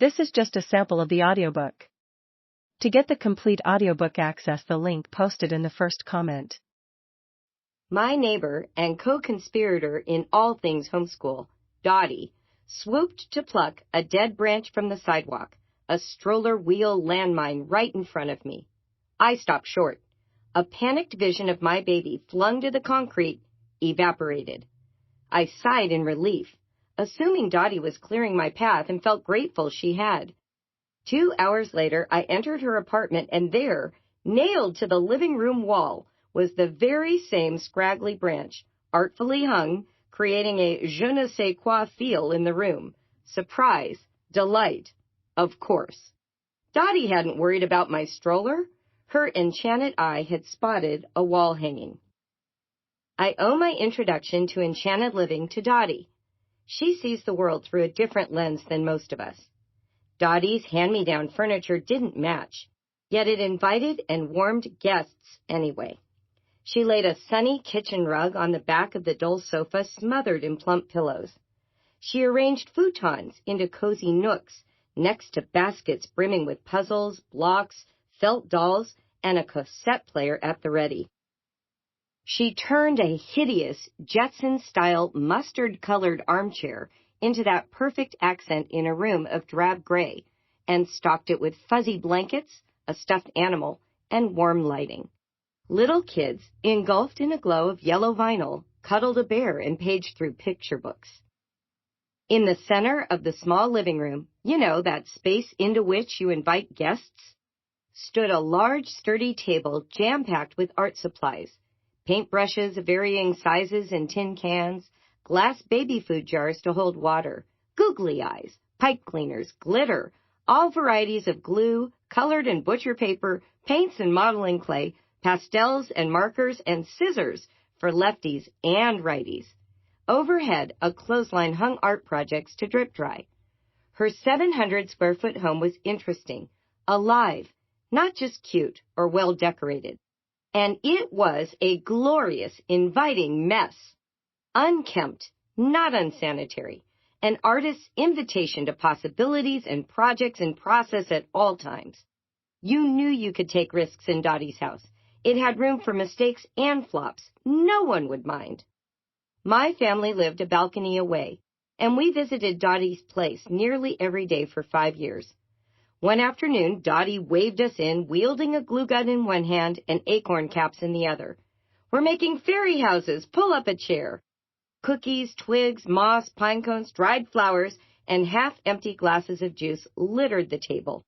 This is just a sample of the audiobook. To get the complete audiobook, access the link posted in the first comment. My neighbor and co-conspirator in all things homeschool, Dottie, swooped to pluck a dead branch from the sidewalk, a stroller wheel landmine right in front of me. I stopped short. A panicked vision of my baby flung to the concrete evaporated. I sighed in relief, assuming Dottie was clearing my path, and felt grateful she had. 2 hours later, I entered her apartment, and there, nailed to the living room wall, was the very same scraggly branch, artfully hung, creating a je ne sais quoi feel in the room. Surprise, delight, of course. Dottie hadn't worried about my stroller. Her enchanted eye had spotted a wall hanging. I owe my introduction to enchanted living to Dottie. She sees the world through a different lens than most of us. Dottie's hand-me-down furniture didn't match, yet it invited and warmed guests anyway. She laid a sunny kitchen rug on the back of the dull sofa smothered in plump pillows. She arranged futons into cozy nooks next to baskets brimming with puzzles, blocks, felt dolls, and a cassette player at the ready. She turned a hideous Jetson-style mustard-colored armchair into that perfect accent in a room of drab gray, and stocked it with fuzzy blankets, a stuffed animal, and warm lighting. Little kids, engulfed in a glow of yellow vinyl, cuddled a bear and paged through picture books. In the center of the small living room, that space into which you invite guests, stood a large, sturdy table jam-packed with art supplies, paintbrushes of varying sizes and tin cans, glass baby food jars to hold water, googly eyes, pipe cleaners, glitter, all varieties of glue, colored and butcher paper, paints and modeling clay, pastels and markers, and scissors for lefties and righties. Overhead, a clothesline hung art projects to drip dry. Her 700-square-foot home was interesting, alive, not just cute or well-decorated. And it was a glorious, inviting mess. Unkempt, not unsanitary. An artist's invitation to possibilities and projects in process at all times. You knew you could take risks in Dottie's house. It had room for mistakes and flops. No one would mind. My family lived a balcony away, and we visited Dottie's place nearly every day for 5 years. One afternoon, Dottie waved us in, wielding a glue gun in one hand and acorn caps in the other. "We're making fairy houses. Pull up a chair." Cookies, twigs, moss, pine cones, dried flowers, and half-empty glasses of juice littered the table.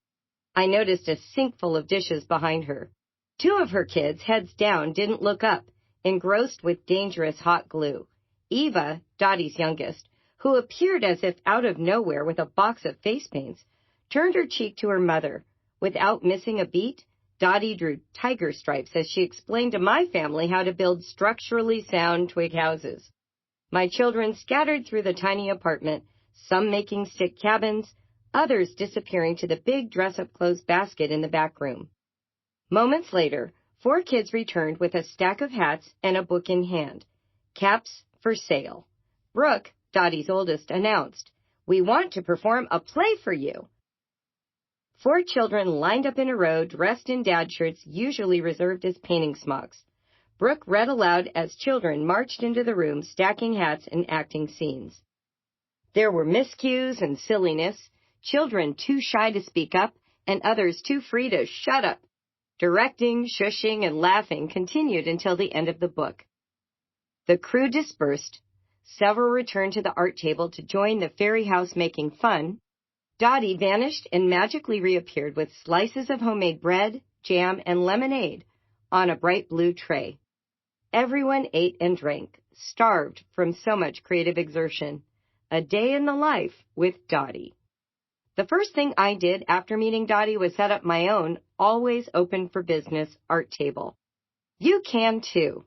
I noticed a sink full of dishes behind her. 2 of her kids, heads down, didn't look up, engrossed with dangerous hot glue. Eva, Dottie's youngest, who appeared as if out of nowhere with a box of face paints, turned her cheek to her mother. Without missing a beat, Dottie drew tiger stripes as she explained to my family how to build structurally sound twig houses. My children scattered through the tiny apartment, some making stick cabins, others disappearing to the big dress-up clothes basket in the back room. Moments later, 4 kids returned with a stack of hats and a book in hand. Caps for sale. Brooke, Dottie's oldest, announced, "We want to perform a play for you." 4 children lined up in a row, dressed in dad shirts usually reserved as painting smocks. Brooke read aloud as children marched into the room, stacking hats and acting scenes. There were miscues and silliness, children too shy to speak up, and others too free to shut up. Directing, shushing, and laughing continued until the end of the book. The crew dispersed. Several returned to the art table to join the fairy house making fun. Dottie vanished and magically reappeared with slices of homemade bread, jam, and lemonade on a bright blue tray. Everyone ate and drank, starved from so much creative exertion. A day in the life with Dottie. The first thing I did after meeting Dottie was set up my own, always open for business, art table. You can too.